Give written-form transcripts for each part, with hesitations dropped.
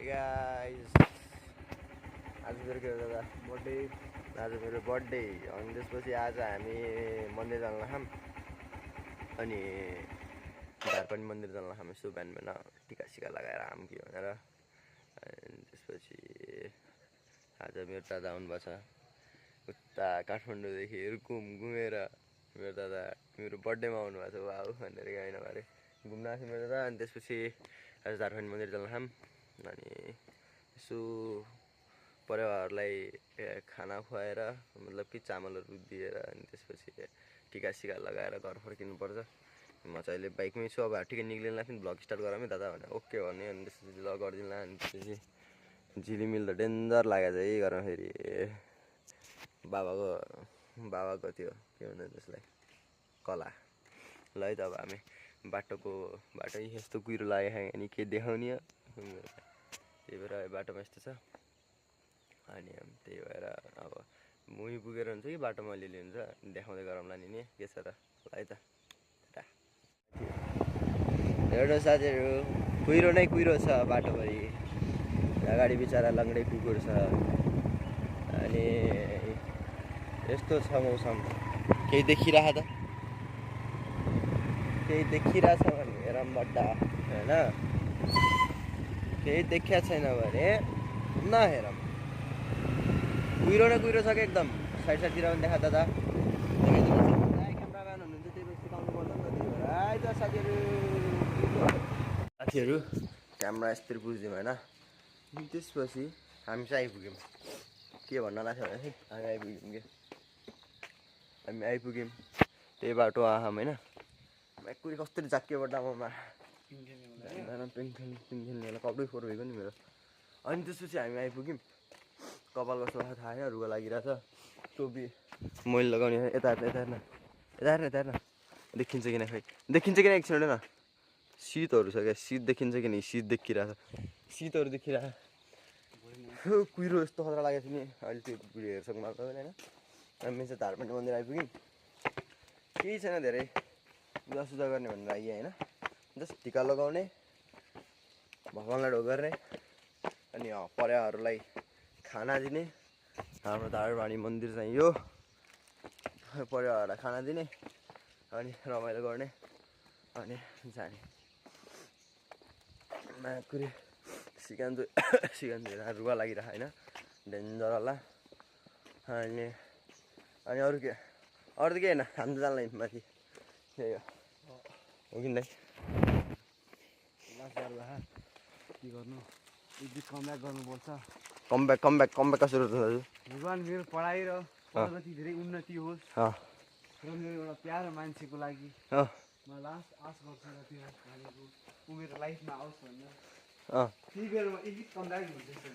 guys आज मेरो के दादा बर्थडे आज मेरो बर्थडे अनि त्यसपछि आज हामी मन्दिर जान लाग्छौँ अनि धारपनी मन्दिर जान लाग्छौँ यसो बिहान बिहान टिका सिका लगाएर आम कि भनेर अनि त्यसपछि आज मेरो दादा आउनुभएको छ उता काठमाडौँदेखि रुकुम घुमेर मेरो दादा मेरो बर्थडेमा आउनुभएको छ वाउ भनेर गएन अरे घुम्न आएको मेरो दादा अनि त्यसपछि आज धारपनी मन्दिर जान लाग्छौँ अनि यसो परिवारलाई खाना खुवाएर मतलब कि चामलहरू दिएर अनि त्यसपछि टिका सिका लगाएर घर फर्किनुपर्छ म चाहिँ अहिले बाइकमै छु अब ठिकै निक्लिँला थिएँ ब्लग स्टार्ट गरौँ है दादा भने ओके भने अनि त्यसपछि ल गरिदिउँला अनि त्यसपछि झिलिमिल त डेन्जर लागेको छ है गर्दाखेरि बाबाको त्यो के भन्छ त्यसलाई कला ल है त अब हामी बाटो यस्तो कुहिरो लाग्यो अनि के देखाउने त्यही भएर बाटोमा यस्तो छ अनि त्यही भएर अब मुही पुगेर हुन्छ कि बाटोमा अलिअलि हुन्छ देखाउँदै गरौँला नि के छ र ल है त एउटा साथीहरू कुहिरो नै कुहिरो छ बाटोभरि अगाडि बिचरा लङ्गडै कुकुर छ अनि यस्तो छ मौसम केही देखिरहेछ त केही देखिरहेछ भने हेरौँ बड्डा होइन केही देखिया छैन भने नहेरौँ कुहिरो न कुहिरो छ कि एकदम साइडतिर पनि देखा दादा क्यामराम्यान हुनुहुन्छ त्यही भएर सिकाउनु पर्छ नि त त्यही भएर आइज साथीहरू क्यामरा यस्तरी बुझ्दिउँ होइन त्यसपछि हामी चाहिँ आइपुग्यौँ के भन्न लाग्छ भने हामी आइपुग्यौँ कि हामी आइपुग्यौँ त्यही बाटो आहाम होइन कुरी कस्तरी जाकियोबाट आमामा पिङ खेल्ने बेला कपडै फोहोर भएको नि मेरो अनि त्यसपछि हामी आइपुग्यौँ कपाल कस्तो थाहा छैन रुगा लागिरहेछ टोपी मैले लगाउने यता हेर्न देखिन्छ किन खै देखिन्छ किन एकछिन न शीतहरू छ क्या शीत देखिन्छ कि नि शीत देखिरहेछ शीतहरू देखिरहेछ कुहिरो यस्तो खतरा लागेको थियो नि अहिले त्यो भिडियो हेर्छौँ मात्र होइन हामी चाहिँ धारपनी मन्दिर आइपुग्यौँ केही छैन धेरै पूजासुजा गर्ने भनेर आइयो होइन जस्ट टिका लगाउने भगवान्लाई ढोग गर्ने अनि पर्याहरूलाई खाना दिने हाम्रो धारपनी मन्दिर चाहिँ यो पर्याहरूलाई खाना दिने अनि रमाइलो गर्ने अनि जाने माकुरी सिकान्छु रुगा लागिरह होइन डेन्जर होला अनि अरू के अरू त के होइन हामी त जान्ला माथि त्यही हो कि दाइ के गर्नु कमब्याक गर्नुपर्छ कमब्याक कसरी हुन्छ दाजु भगवान् मेरो पढाइ र जति धेरै उन्नति होस् र मेरो एउटा प्यारो मान्छेको लागि म लास्ट आश गर्छु र त्यो भनेको मेरो लाइफमा आओस् भनेर त्यही भएर म एक कमब्याक हुँदैछु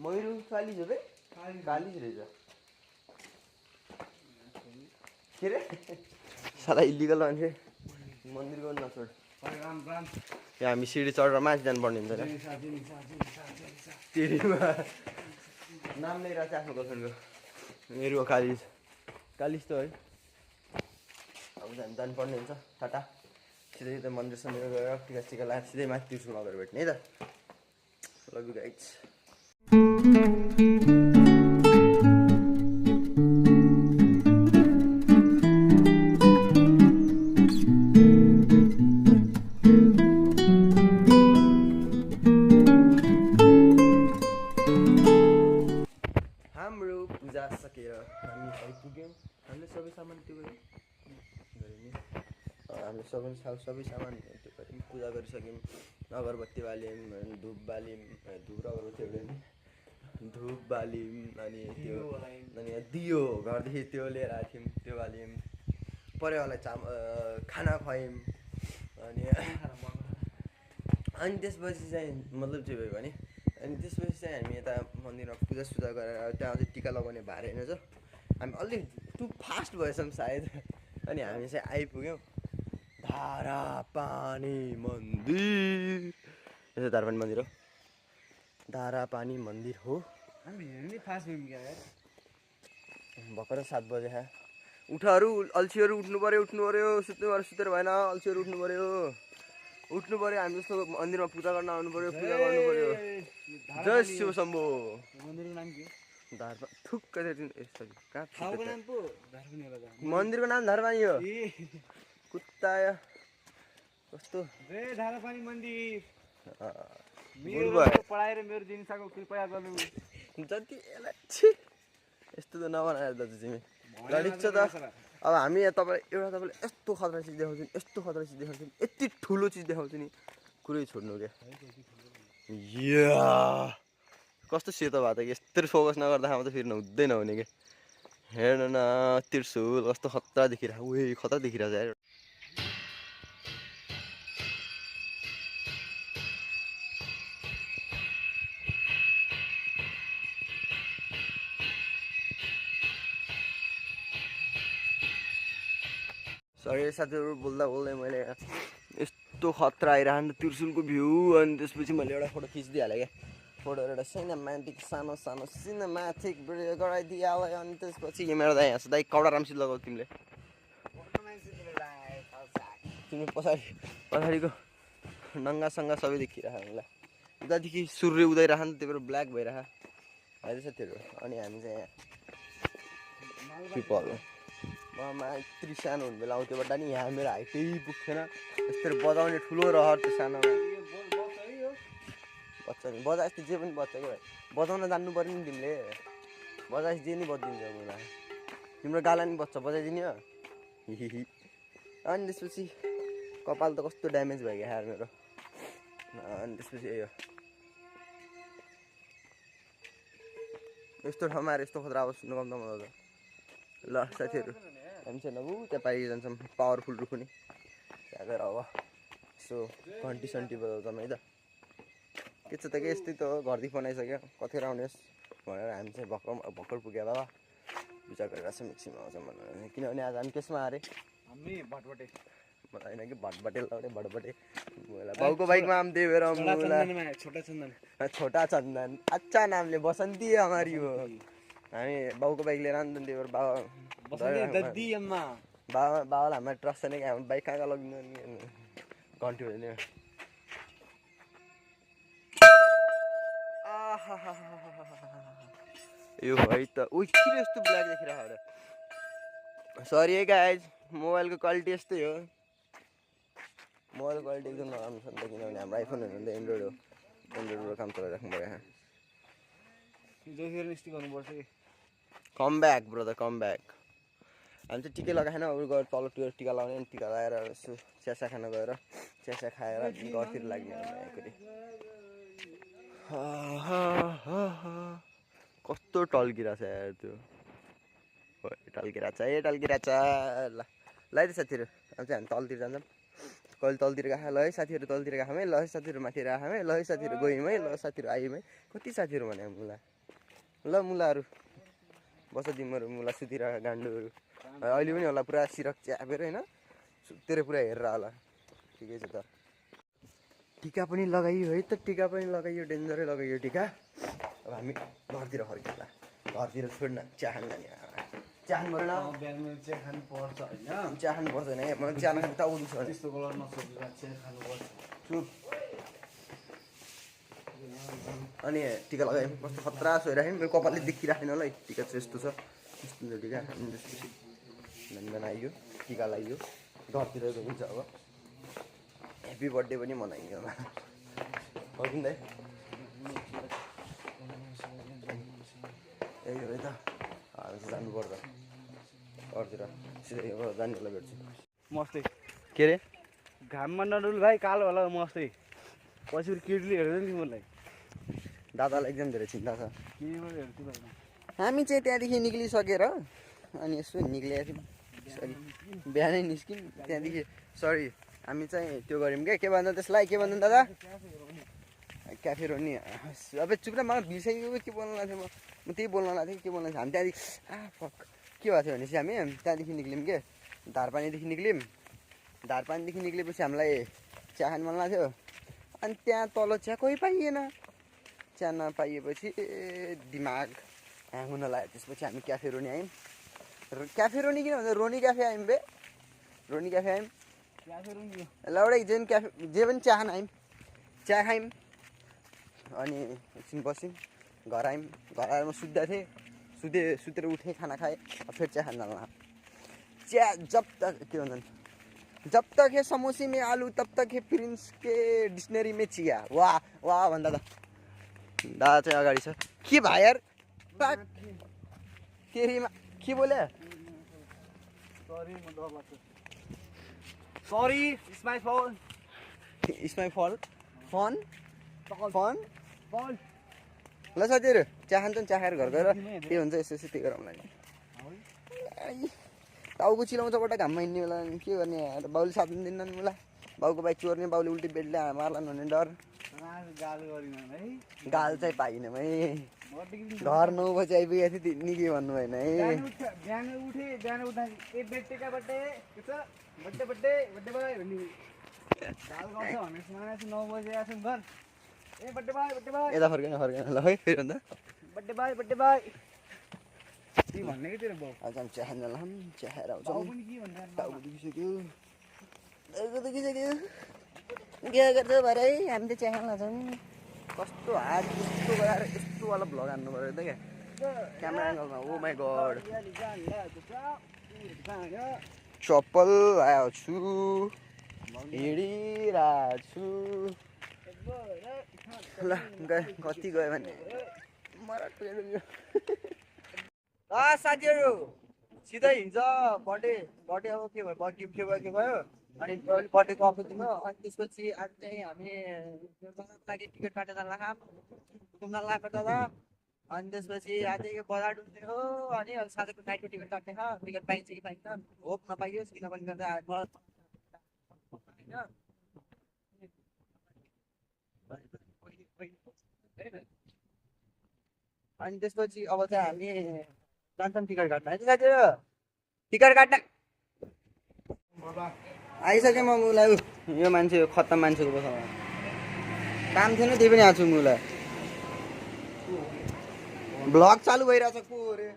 मयूर कालिज हो कालिज रहेछ के अरे साला इलिगल मान्छे मन्दिर गर्नु नछोड यहाँ हामी सिडी चढेर माथि जानुपर्ने हुन्छ तेरीमा नाम नै रहेछ आफ्नो गर्लफ्रेन्डको मेरो कालिज त है अब जानुपर्ने हुन्छ टाटा सिधै त मन्दिर सन्दिर गएर टिका सिका लगाएर सिधै माथि त्रिशुलमा गएर भेट्ने है त लभ यु गाइज हाम्रो पूजा सकेर हामी आइपुग्यौँ हामीले सबै सामान त्यो गऱ्यौँ हामीले सबै सामान त्यो गऱ्यौँ पूजा गरिसक्यौँ अगरबत्ती बाल्यौँ धुप बाल्यौँ धुप बाल्यौँ अनि त्यो अनि दियो घरदेखि त्यो लिएर आएको थियौँ त्यो बाल्यौँ पर्याहरूलाई खाना खुवायौँ अनि त्यसपछि चाहिँ मतलब चाहिँ भयो भने अनि त्यसपछि चाहिँ हामी यता मन्दिरमा पूजासुजा गरेर त्यहाँ चाहिँ टिका लगाउने भारे होइन छ हामी अलिक टु फास्ट भएछौँ सायद अनि हामी चाहिँ आइपुग्यौँ धारापानी मन्दिर यो धारापानी मन्दिर हो धारापानी मन्दिर हो हामी फास्ट भर्खर 7 बजे उठहरू अल्छीहरू उठ्नु पर्यो सुतेर भएन अल्छीहरू उठ्नु पर्यो हामी जस्तो मन्दिरमा पूजा गर्न आउनु पर्यो पूजा गर्नु पर्यो जय शिव शम्भो मन्दिरको नाम के धारमा थुक्क ठाउँको नाम पो धारपानी होला मन्दिरको नाम धारपानी हो कुत्ता कस्तो जय धारपानी मन्दिर मेरो पढाएर मेरो जिनिसको कृपया गर्नु जति यस्तो त नबनाएर दाजु तिमी लडिन्छ त अब हामी तपाईँलाई यस्तो खतरा चिज देखाउँछु यति ठुलो चिज देखाउँछु नि कुरै छोड्नु क्या कस्तो सेतो भयो त कि यस्तरी फोकस नगर्दाखेरि त फेरि हुँदैन हुने क्या हेर्नु न त्रिशुल कस्तो खतरा देखिरहेको खतरा देखिरहेको छ यार सरी साथीहरू बोल्दा मैले यस्तो खतरा आइरहन्छ त्रिशुलको भ्यू अनि त्यसपछि मैले एउटा फोटो खिचिदिइहालेँ क्या फोटोहरू एउटा सिनेमेटिक सानो सिनेमेटिक भिडियो गराइदिइहालेँ अनि त्यसपछि यो मेरो दाइ हाँस दाइ कौडा रामसित लगाऊ तिमीले तिम्रो पछाडिको नङ्गासङ्गा सबै देखिरहेको हामीलाई उतादेखि सूर्य उदाइरहेको नि त्यही भएर ब्ल्याक भइरहेको है साथीहरू अनि हामी चाहिँ यहाँ पिपल ममा यत्रो सानो हुने बेला आउँथ्यो बट नि यहाँ मेरो हाइटै पुग्थेन यस्तरी बजाउने ठुलो रहर त्यो सानोमा बच्चा नि बजा यस्तो जे पनि बच्चा क्या भाइ बजाउन जान्नु पऱ्यो नि तिमीले बजा जे नि बजिदिन्छ मलाई तिम्रो गाला नि बच्चा बजाइदिने हो अनि त्यसपछि कपाल त कस्तो ड्यामेज भयो क्या यार मेरो अनि त्यसपछि यो यस्तो ठाउँमा आएर यस्तो खतरा आवाज सुन्नु कम्ता मलाई त ल साथीहरू हामी चाहिँ नबु त्यहाँ पाइ जान्छौँ पावरफुल रुख नि त्यहाँ गएर अब यसो घन्टी सन्टी बजाउँछौँ है त के छ त कि यस्तै त हो घरदेखि बनाइसक्यो कतिखेर आउनुहोस् भनेर हामी चाहिँ भर्खर पुग्यो बाबा पूजा गरेर चाहिँ मिक्सीमा आउँछौँ भनेर किनभने आज हामी केसमा अरे हामी भटभटे होइन कि भटभटे लगाउने भटभटे बाउको बाइकमा आम त्यही भएर छोटा चन्दन अच्छा नामले बसन्ती हमारी हो हामी बाउको बाइक लिएर आउँदैन त्यही भएर बाबालाई हामीलाई ट्रस्ट छैन कि हाम्रो बाइक कहाँ लगिदिनु नि घन्टी हुँदैन यो है त उयो किन यस्तो ब्ल्याक देखिरहेको सरी है गाइज मोबाइलको क्वालिटी यस्तै हो मोबाइलको क्वालिटी एकदम नराम्रो छ नि त किनभने हाम्रो आइफोनहरू त एन्ड्रोइड हो एन्ड्रोइडबाट काम चलाइराख्नु पऱ्यो come back brother come back हामी चाहिँ टिकै लगाएन अरू गएर तल टिका लगाउने अनि टिका लगाएर यसो चियासा खान गएर चियासा खाएर घरतिर लाग्ने कस्तो टल्किरहेछ यार त्यो टल्किरहेछ ल ल है साथीहरू अब चाहिँ हामी तलतिर जान्छौँ कहिले तलतिर गएको ल है साथीहरू तलतिर गएको है ल है साथीहरू माथि राख्यौँ है ल है साथीहरू गयौँ है ल साथीहरू आयौँ है कति साथीहरू भने मुला ल मुलाहरू बस तिमीहरू मुला सुतिरहेको गान्डुहरू अहिले पनि होला पुरा सिरक च्यापेर होइन सुतेर पुरा हेरेर होला ठिकै छ त टिका पनि लगाइयो है त टिका पनि लगाइयो डेन्जरै लगाइयो टिका अब हामी घरतिर फर्किँला घरतिर छोड्न चिया खान जाने चिया खानु परेन चिया खानुपर्छ होइन चिया खानु पर्दैन है मलाई चिया खानु टाउनु छ त्यस्तो कलर नसोचेर चिया खानुपर्छ चुप अनि टिका लगाएँ कस्तो खतरा सोइराखेँ मेरो कपालले देखिराखेन होला टिका चाहिँ यस्तो छ यस्तो टिका अनि त्यसपछि बिहान आइयो टिका लगाइयो घरतिर हुन्छ अब ह्याप्पी बर्थडे पनि मनाइयो होला हो कि दाइ यही हो है त हामी चाहिँ जानुपर्छ घरतिर सिधै जानेहरूलाई भेट्छु मस्तै के अरे घाममा नडुल भाइ कालो होला मस्तै पछि केटीले हेर्दैन नि मलाई दादालाई एकदम धेरै चिन्ता छ हेर्छु हामी चाहिँ त्यहाँदेखि निक्लिसकेर अनि यसो निक्लिएको थियौँ सरी बिहानै निस्क्यौँ त्यहाँदेखि सरी हामी चाहिँ त्यो गऱ्यौँ क्या के भन्छ त्यसलाई के भन्छ दादा क्याफे रोनी अब चुप र मलाई बिर्साइयो के बोल्नु लाग्थ्यो म त्यही बोल्न लाग्थेँ के बोल्नु हामी त्यहाँदेखि फक के भएको थियो भनेपछि हामी त्यहाँदेखि निक्ल्यौँ के धारपानीदेखि निक्ल्यौँ धारपानीदेखि निक्लेपछि हामीलाई चिया खानु मन लाग्थ्यो अनि त्यहाँ तल चिया कोही पाइएन चिया नपाइएपछि दिमाग ह्याङ हुन लाग्यो त्यसपछि हामी क्याफे रोनी आयौँ क्याफे रोनी किन भन्छ रोनी क्याफे आयौँ बे रोनी क्याफे आयौँ क्याफे रुम यो ल एउटा जेन क्याफे जे पनि चिया खान आयौँ चिया खायौँ अनि एकछिन बस्यौँ घर आयौँ घर आएर म सुत्दा थिएँ सुतेर उठेँ खाना खाएँ फेरि चिया खान जानु चिया जब तक के भन्छन् जब तक है समोसे में आलू तब तक है प्रिंस के डिक्सनरी में चिया वाह वाह भन्दा दादा चाहिँ अगाडि छ के भाइ यार तेरीमा के बोले सरी म डर लाग्छ सरी इट्स माई फल फन ल साथीहरू चिया खान्छन् चिया खाएर घर गएर के हुन्छ यसो त्यही गरौँ लागि टाउको चिलाउँछ बट घाममा हिँड्ने बेला के गर्ने यार बाउले साथ दिन्न नि मलाई बाउको बाइक चोर्ने बाउले उल्टी बेडले मार्लान् भन्ने डर गाल चाहिँ पाइनँ है घर 9 बजी आइपुगेको थियो नि के भन्नु भएन है बिहान उठ्दा ए बेटेका बड्डे के छ बड्डे बड्डे बड्डे बाई भन्ने गाल गर्छ भने सुनाएछ 9 बजे आछन् घर ए बड्डे बाई यता फर्केन ल है फेरि भन्दा बड्डे बाई के भन्ने के तेरो बाउ आज हामी चिया खान जान्छौँ चिया खाएर आउँछौँ बाउ पनि के भन्छ टाउको दुखिसक्यो के गर्छ भरे हामी त चिया खान लाग्छौँ कस्तो हात यस्तो गराएर यस्तो वाला भ्लग हान्नु पऱ्यो त क्या क्यामेरा एङ्गलमा ओ माई गड चप्पल आएको छु हिँडिरहेको छु ल कति गयो भने साथीहरू सिधै हिँड्छ बर्थडे अब के भयो गिफ्ट के भयो अनि बर्थडेको अफर दिनु अनि त्यसपछि आज चाहिँ हामी लागि टिकट काटेर घुम्न लगाएको त अनि त्यसपछि आज बजार डुल्ने हो अनि साँझको नाइटको टिकट काट्ने टिकट पाइन्छ कि पाइन्छ होप नपाइयोस् किनभने गर्दा अनि त्यसपछि अब चाहिँ हामी जान्छौँ टिकट काट्न है साथीहरू टिकट काट्न आइसक्यो म मुलाई यो मान्छे खत्तम मान्छेको बसाउन काम थिएन त्यही पनि आएको छु मुलाई ब्लग चालु भइरहेछ को रे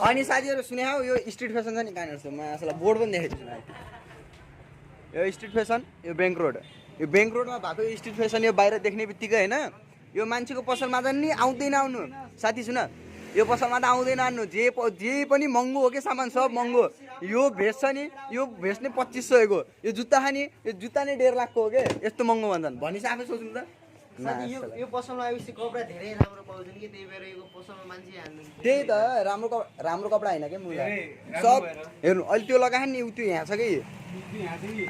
अनि साथीहरू सुने हौ यो स्ट्रिट फेसन छ नि कहाँनिर छ म यसलाई बोर्ड पनि देखाइदिन्छु यो स्ट्रिट फेसन यो ब्याङ्क रोडमा भएको यो स्ट्रिट फेसन यो बाहिर देख्ने बित्तिकै होइन यो मान्छेको पसलमा त नि आउँदैन आउनु साथी सुन यो पसलमा त आउँदैन आउनु जे पनि महँगो हो कि सामान सब महँगो यो भेस्ट छ नि यो भेस्ट नै 2500 को यो जुत्ता खाने यो जुत्ता नै 1.5 लाखको हो के यस्तो महँगो भन्छन् भनिस आफै सोच्नु त यो पसलमा आएपछि कपडा धेरै राम्रो पाउँछ नि त्यही भएर यो पसलमा मान्छे हाल्नु त्यही त राम्रो कपडा हैन के मुला सब हेर्नु अहिले त्यो लगाए नि त्यो यहाँ छ कि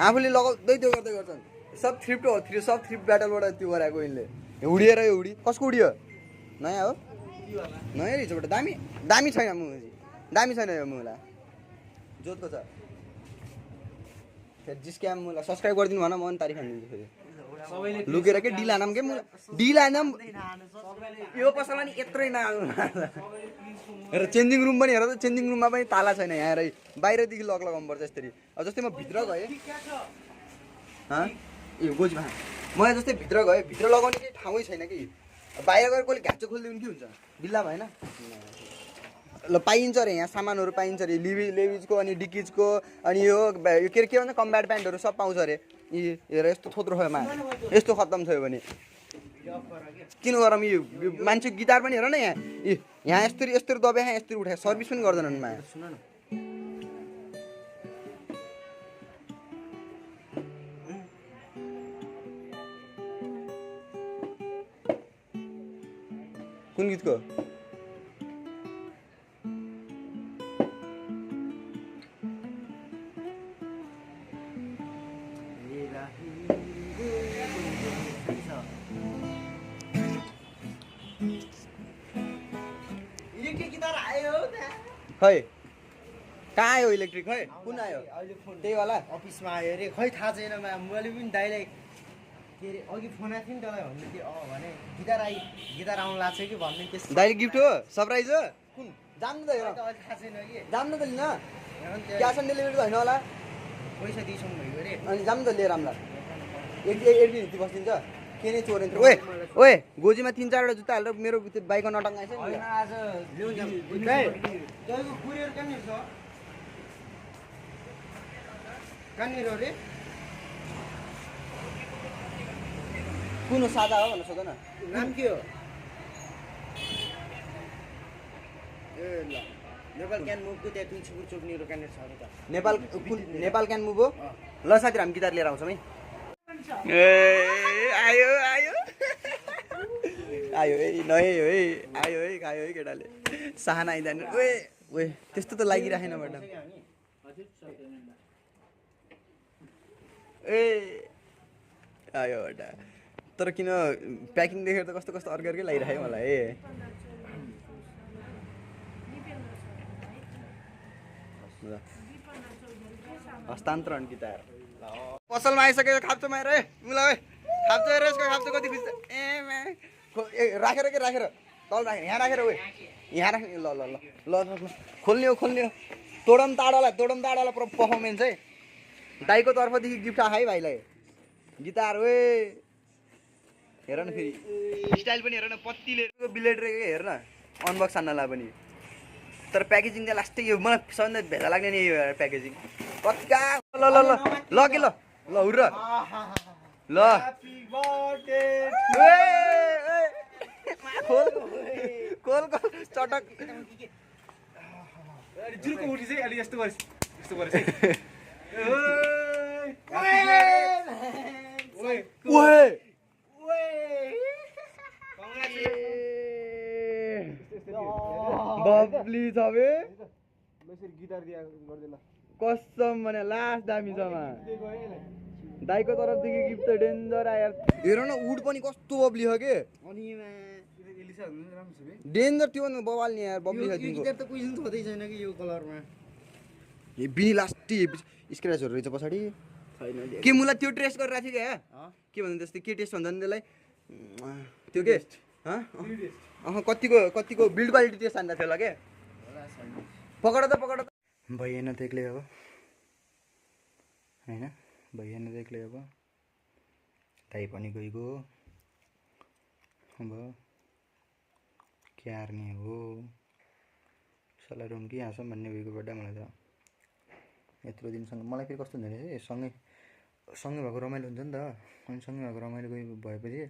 आफूले लगाउँदै त्यो गर्दै गर्छन् सब थ्रिफ्ट हो सब थ्रिफ्ट ब्याटलबाट त्यो गराएको यिनले उडिएर यो उडी कसको उडियो नयाँ हो नयाँ रहेछ बट दामी छैन दामी छैन यो मुला जोतको छ फेरि जिस्क्याम मुला सब्सक्राइब गरिदिनु भन म पनि तारिफ हानिदिन्छु फेरि लुकेर के डिला नाम के डिला नाम यो पसलमा नि यत्रै नआउनु र चेन्जिङ रुम पनि हेर त चेन्जिङ रुममा पनि ताला छैन यहाँ हेर बाहिरदेखि लक लगाउनु पर्छ यसरी अब जस्तै म भित्र गएँ ए गोजीमा म जस्तै भित्र गएँ भित्र लगाउने केही ठाउँै छैन कि बाहिर गएर कसले घ्याचो खोलिदिनु के हुन्छ बिल्ला भएन ल पाइन्छ अरे यहाँ सामानहरू पाइन्छ अरे लेभिजको अनि डिकिजको अनि यो के भन्छ कम्ब्याट प्यान्टहरू सब पाउँछ अरे हेर यस्तो थोत्रो भयो मा यस्तो खत्तम थियो भने किन गरौँ यो मान्छे गिटार पनि हेर न यहाँ यस्तरी दबाए यस्तरी उठाए सर्भिस पनि गर्दैनन् मा सुन न कुन गीतको खै कहाँ आयो इलेक्ट्रिक खै कुन आयो त्यही वाला अफिसमा आयो अरे खै थाहा छैन मैले पनि दाइलाई के अरे अघि फोन आएको थियो नि तँलाई भन्नु थियो भने गिटार आउनु लाग्छ कि भन्ने त्यस दाइले गिफ्ट हो सरप्राइज हो कुन जान्नु त हेर थाहा छैन कि जान्नु त लिन क्यास अन डेलिभरी त होइन होला पैसा दिइसक्नु भएको अरे अनि जानु त लिएर आउँला एक दिन हिँड्ती बस्दिन्छ के नै चोरेन ओए ओए गोजीमा 3-4 वटा जुत्ता हालेर मेरो बाइकमा नटङ्गाएछ नि होइन आज तपाईँको कुरियर कहाँनिर छ कहाँनिर अरे कुन हो सादा हो भनेर सोध न नाम के हो ए ल नेपाल क्यान मुभको त्यहाँ तुलसीपुर चोकनिर कहाँनिर छ अरे त नेपाल क्यान मुभ हो ल साथीहरु हामी गिटार लिएर आउँछौँ है ए आयो आयो आयो है नयै हो है आयो है खायो है केटाले साना आइँदैन ओए ओए त्यस्तो त लागिराखेन म्याडम ए आयो बटा तर किन प्याकिङ देखेर त कस्तो कस्तो अर्कै लागिराख्यो मलाई ए हस्तान्तरण गिटार पसलमा आइसक्यो खाप्चोमा हेर है मुला है खाप्चो हेर यसको खाप्चो कति खुसी ए राखेर के राखेर तल राखेर यहाँ राखेर ओए यहाँ राख्ने ल ल ल ल ल खोल्ने हो तोडम ताडालाई पुरा पर्फर्मेन्स है दाइको तर्फदेखि गिफ्ट आयो है भाइलाई गिटार ओए हेर न फेरि स्टाइल पनि हेर न पत्तीले बिलेट रहेको हेर न अनबक्स हान्नलाई पनि तर प्याकेजिङ चाहिँ लास्टै यो मलाई सबैभन्दा भेला लाग्ने नि यो प्याकेजिङ कतिका ल ल ल ल के ल ल हुर्र ल खोल खोल चटक जुलको उठी चाहिँ अलि यस्तो गरेछ है ओए बब्ली छ बे गिटार दिया गर्दैन कसम भने लास्ट दामी छ मा दाइको तर्फदेखि गिफ्ट डेन्जर आयो हेर न उड पनि कस्तो बब्ली छ के अनि डेन्जर त्यो न बवाल नि यार बब्ली छ तिम्रो गिटार त कुइजन छँदै छैन कि यो कलरमा ए बिनी लास्टै स्क्र्याचहरु रहेछ पछाडी छैन के मुला त्यो ट्रेस गरेर थियो क्या के भन्नु त्यस्तै के टेस्ट भन्छ नि त्यसलाई त्यो के कतिको बिल्ड क्वालिटी टेस्ट हान्दा थियो होला के पकड त भइएन त एक्लै अब होइन भइएन त एक्लै अब दाइ पनि गइगयो अब के हार्ने हो सल्लाह रुम कि यहाँसम्म भन्ने गएको बड्डा मलाई त यत्रो दिनसँग मलाई फेरि कस्तो हुँदो रहेछ सँगै भएको रमाइलो हुन्छ नि त अनि सँगै भएको रमाइलो भएपछि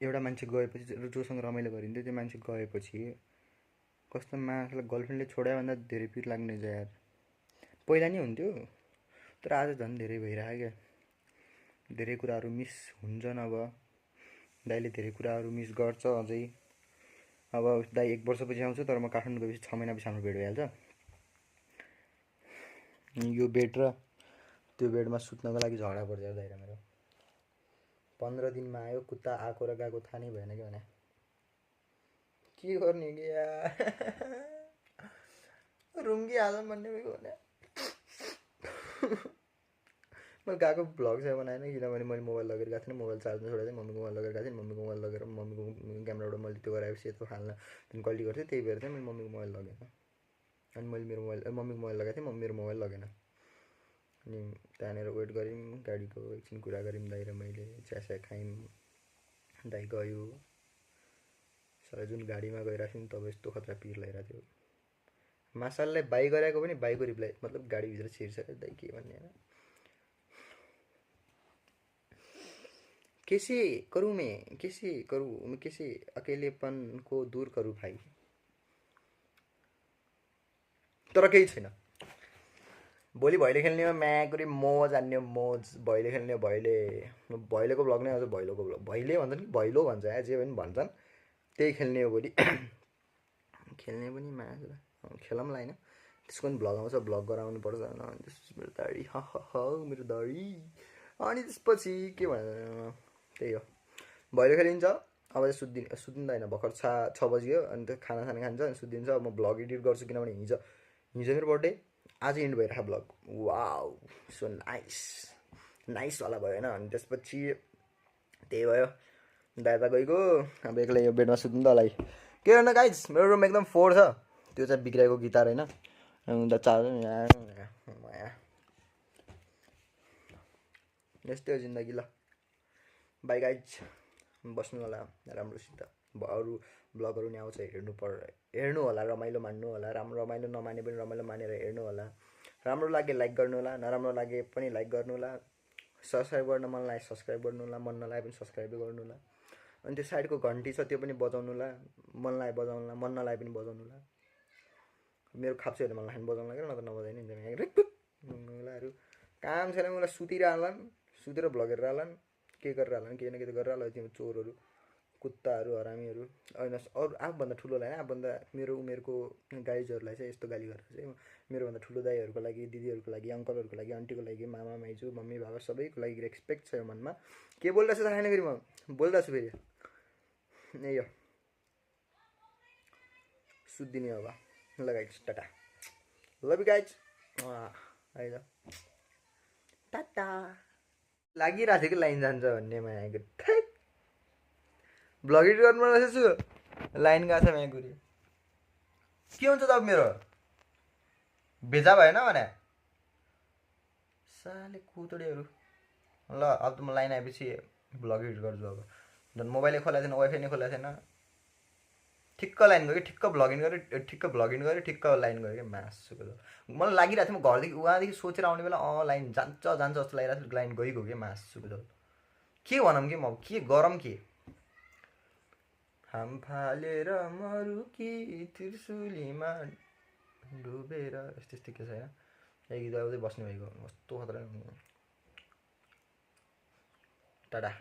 एउटा मान्छे गएपछि जोसँग रमाइलो गरिन्थ्यो त्यो मान्छे गएपछि कस्तो मान्छेलाई गर्लफ्रेन्डले छोड्यो भन्दा धेरै पिर लाग्ने छ यार पहिला नि हुन्थ्यो तर आज झन् धेरै भइरहेको क्या धेरै कुराहरू मिस हुन्छन् अब दाइले धेरै कुराहरू मिस गर्छ अझै अब दाइ 1 वर्षपछि आउँछ तर म काठमाडौँ गएपछि 6 महिनापछि हाम्रो भेट भइहाल्छ यो बेड र त्यो बेडमा सुत्नको लागि झगडा पर्छ दाइ र मेरो 15 दिनमा आयो कुत्ता आएको र गएको थाहा नै भएन कि भने के गर्ने कि यार रुङ्गी हालौँ भन्ने भने मैले गएको भ्लग चाहिँ बनाएन किनभने मैले मोबाइल लगेर गएको थिएन मोबाइल चार्जमा छोडेर मम्मीको मोबाइल लगेर गएको थिएँ मम्मीको मोबाइल लगेर मम्मीको क्यामेराबाट मैले त्यो गराएपछि यत्रो फाल्न जुन क्वालिटी गर्थेँ त्यही भएर चाहिँ मैले मम्मीको मोबाइल लगेन अनि मैले मेरो मोबाइल मम्मीको मोबाइल लगाएको थिएँ मम्मी मेरो मोबाइल लगेन अनि त्यहाँनिर वेट गऱ्यौँ गाडीको एकछिन कुरा गऱ्यौँ दाइ र मैले चियासिया खायौँ दाइ गयो सर जुन गाडीमा गइरहेको थियौँ तब यस्तो खतरा पिर लगाइरहेको थियो मासाललाई बाई गरेको पनि बाइको रिप्लाई मतलब गाडीभित्र छिर्छ दाइ के भन्ने होइन कैसे करूँ मैं कैसे अकेलेपन को दूर करूँ भाइ तर केही छैन भोलि भैले खेल्ने हो म्यागुरी मोज हान्ने मोज भैले खेल्ने भैलेको भ्लग नै आउँछ भैलोको भ्लग भैले भन्छन् कि भैलो भन्छ या जे पनि भन्छन् त्यही खेल्ने हो भोलि खेल्ने पनि म्याच खेलौँला होइन त्यसको पनि भ्लग आउँछ भ्लग गराउनु पर्छ होइन मेरो दाडी मेरो दाडी अनि त्यसपछि के भन्छ त्यही हो भैलो खेलिन्छ अब चाहिँ सुत्दिँदैन भर्खर 6 बज्यो अनि त्यो खाना खान्छ अनि सुत्दिन्छ अब म भ्लग एडिट गर्छु किनभने हिजो मेरो बर्थडे आज इन्ड भइरहेको भ्लग वाउ सो नाइसवाला भयो होइन अनि त्यसपछि त्यही भयो दादा गइगयो अब एक्लै यो बेडमा सुत्नु त होला के गर्नु गाइज मेरो रुम एकदम 4 छ त्यो चाहिँ बिग्रेको गिटार होइन अन्त चार्जर यस्तै हो जिन्दगी ल बाई गाइज बस्नु होला राम्रोसित अरू ब्लगहरू नि आउँछ हेर्नु होला रमाइलो मान्नु होला रमाइलो नमाने पनि रमाइलो मानेर हेर्नु होला राम्रो लागे लाइक गर्नु होला नराम्रो लागे पनि लाइक गर्नु होला सब्सक्राइब गर्न मन लागे सब्सक्राइब गर्नु होला मन नलागे पनि सब्सक्राइब गर्नु होला अनि त्यो साइडको घन्टी छ त्यो पनि बजाउनु होला मन लागे बजाउनु होला मन नलागे पनि बजाउनु होला मेरो खाप्सेहरू मन लाग्यो बजाउनु लाग्यो नत्र नबजाइने नि काम छैन मलाई सुतिरहलान् सुतेर भ्लग हेरेर हालान् के गरेर हालान् के न के त गरेर हाल्यो त्यो चोरहरू कुत्ताहरू हरामीहरू होइन अरू आफूभन्दा ठुलोलाई होइन आफूभन्दा मेरो उमेरको गाइजहरूलाई चाहिँ यस्तो गाली गरेर चाहिँ मेरोभन्दा ठुलो दाइहरूको लागि दिदीहरूको लागि अङ्कलहरूको लागि आन्टीको लागि मामा माइजू मम्मी बाबा सबैको लागि रेस्पेक्ट छ यो मनमा के बोल्दैछु थाहा छैन फेरि म बोल्दैछु फेरि ए यो सुत्दिने अब ल guys Tata love you guys आइज टाटा लागिरहेको थियो कि लाइन जान्छ भन्ने मायाको थै भ्लग एडिट गर्नु बसेछु लाइन गएको छ मायागुरी के हुन्छ त अब मेरो भेजा भएन भने साले कुतुडेहरू ल अब त म लाइन आएपछि भ्लग एडिट गर्छु अब झन् मोबाइलै खोलेको थिएन वाइफाई नै खोलेको थिएन ठिक्क लाइन गयो ठिक्क भ्लगिङ गऱ्यो ठिक्क भ्लगिङ गऱ्यो ठिक्क लाइन गयो क्या मासुको मलाई लागिरहेको थियो म घरदेखि उहाँदेखि सोचेर आउने बेला लाइन जान्छ जस्तो लागिरहेको थियो लाइन गइगयो क्या मासुको झोल के भनौँ कि म के गरम के हाम फालेर मरु कि त्रिशुलीमा डुबेर यस्तो के छैन एक गीत गाउँदै बस्ने भएको कस्तो खतरा टाटा